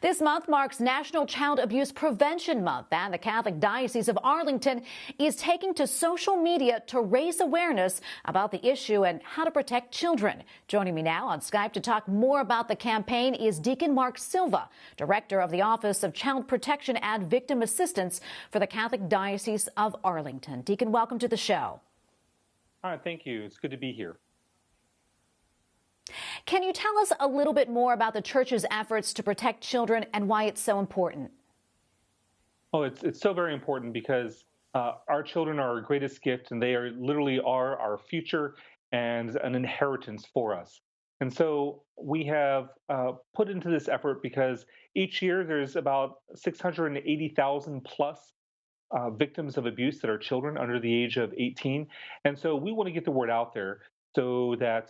This month marks National Child Abuse Prevention Month, and the Catholic Diocese of Arlington is taking to social media to raise awareness about the issue and how to protect children. Joining me now on Skype to talk more about the campaign is Deacon Mark Silva, Director of the Office of Child Protection and Victim Assistance for the Catholic Diocese of Arlington. Deacon, welcome to the show. All right, thank you. It's good to be here. Can you tell us a little bit more about the Church's efforts to protect children and why it's so important? Oh, it's so very important because our children are our greatest gift, and they are literally our future and an inheritance for us. And so we have put into this effort because each year there's about 680,000 plus victims of abuse that are children under the age of 18. And so we want to get the word out there so that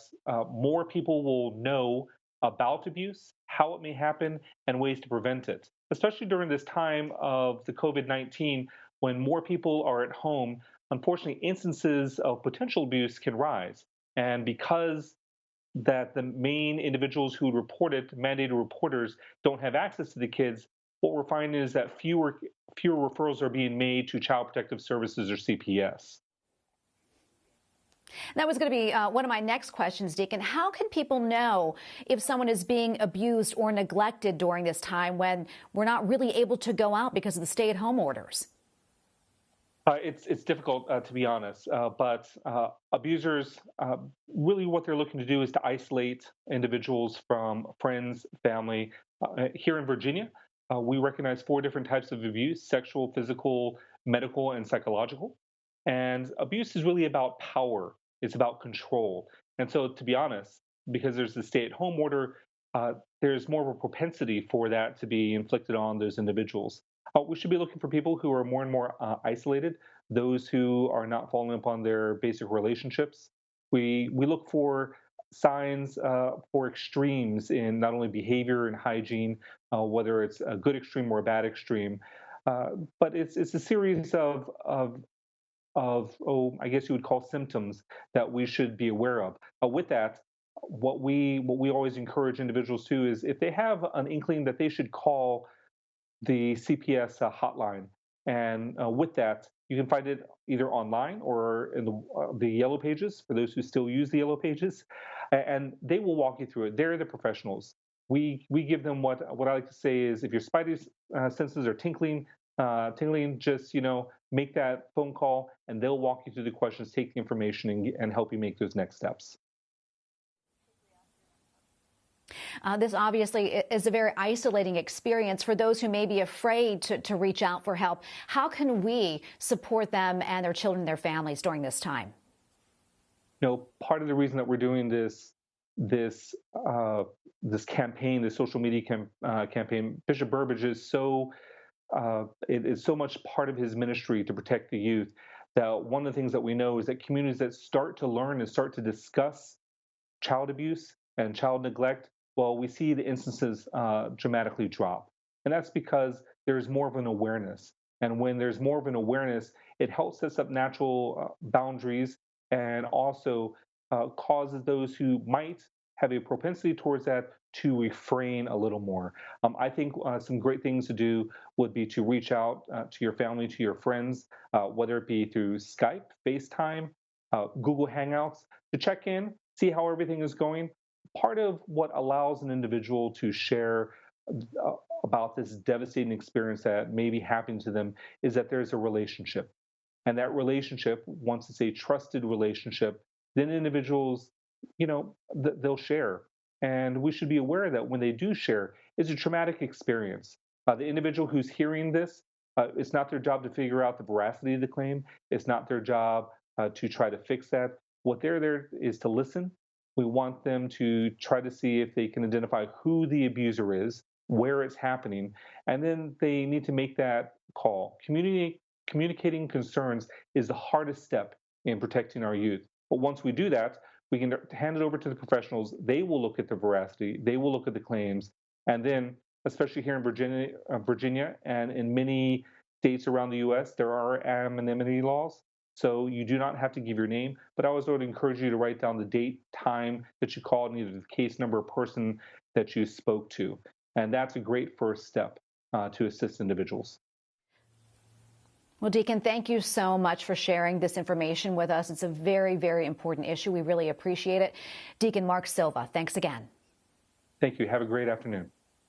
more people will know about abuse, how it may happen, and ways to prevent it. Especially during this time of the COVID-19, when more people are at home, unfortunately, instances of potential abuse can rise. And because that the main individuals who report it, mandated reporters, don't have access to the kids, what we're finding is that fewer referrals are being made to Child Protective Services or CPS. That was going to be one of my next questions, Deacon. How can people know if someone is being abused or neglected during this time when we're not really able to go out because of the stay-at-home orders? It's difficult, to be honest, but abusers, really what they're looking to do is to isolate individuals from friends, family. Here in Virginia, we recognize 4 different types of abuse: sexual, physical, medical, and psychological. And abuse is really about power. It's about control. And so, to be honest, because there's the stay-at-home order, there's more of a propensity for that to be inflicted on those individuals. We should be looking for people who are more and more isolated, those who are not following up on their basic relationships. We look for signs for extremes in not only behavior and hygiene, whether it's a good extreme or a bad extreme, but it's a series of I guess you would call symptoms that we should be aware of. With that, what we always encourage individuals to is if they have an inkling that they should call the CPS hotline, and with that, you can find it either online or in the yellow pages for those who still use the yellow pages, and they will walk you through it. They're the professionals. We give them what I like to say is if your spidey senses are tingling, just make that phone call, and they'll walk you through the questions, take the information, and help you make those next steps. This obviously is a very isolating experience for those who may be afraid to reach out for help. How can we support them and their children and their families during this time? Part of the reason that we're doing this campaign, this social media campaign, Bishop Burbidge is it is so much part of his ministry to protect the youth that one of the things that we know is that communities that start to learn and start to discuss child abuse and child neglect, well, we see the instances dramatically drop. And that's because there's more of an awareness. And when there's more of an awareness, it helps set up natural boundaries and also causes those who might have a propensity towards that to refrain a little more. I think some great things to do would be to reach out to your family, to your friends, whether it be through Skype, FaceTime, Google Hangouts, to check in, see how everything is going. Part of what allows an individual to share about this devastating experience that may be happening to them is that there's a relationship. And that relationship, once it's a trusted relationship, then individuals, they'll share. And we should be aware that when they do share, it's a traumatic experience. The individual who's hearing this, it's not their job to figure out the veracity of the claim. It's not their job to try to fix that. What they're there is to listen. We want them to try to see if they can identify who the abuser is, where it's happening, and then they need to make that call. Communicating concerns is the hardest step in protecting our youth. But once we do that, we can hand it over to the professionals. They will look at the veracity. They will look at the claims. And then, especially here in Virginia and in many states around the U.S., there are anonymity laws. So you do not have to give your name, but I always would encourage you to write down the date, time that you called, and either the case number or person that you spoke to. And that's a great first step to assist individuals. Well, Deacon, thank you so much for sharing this information with us. It's a very, very important issue. We really appreciate it. Deacon Mark Silva, thanks again. Thank you. Have a great afternoon.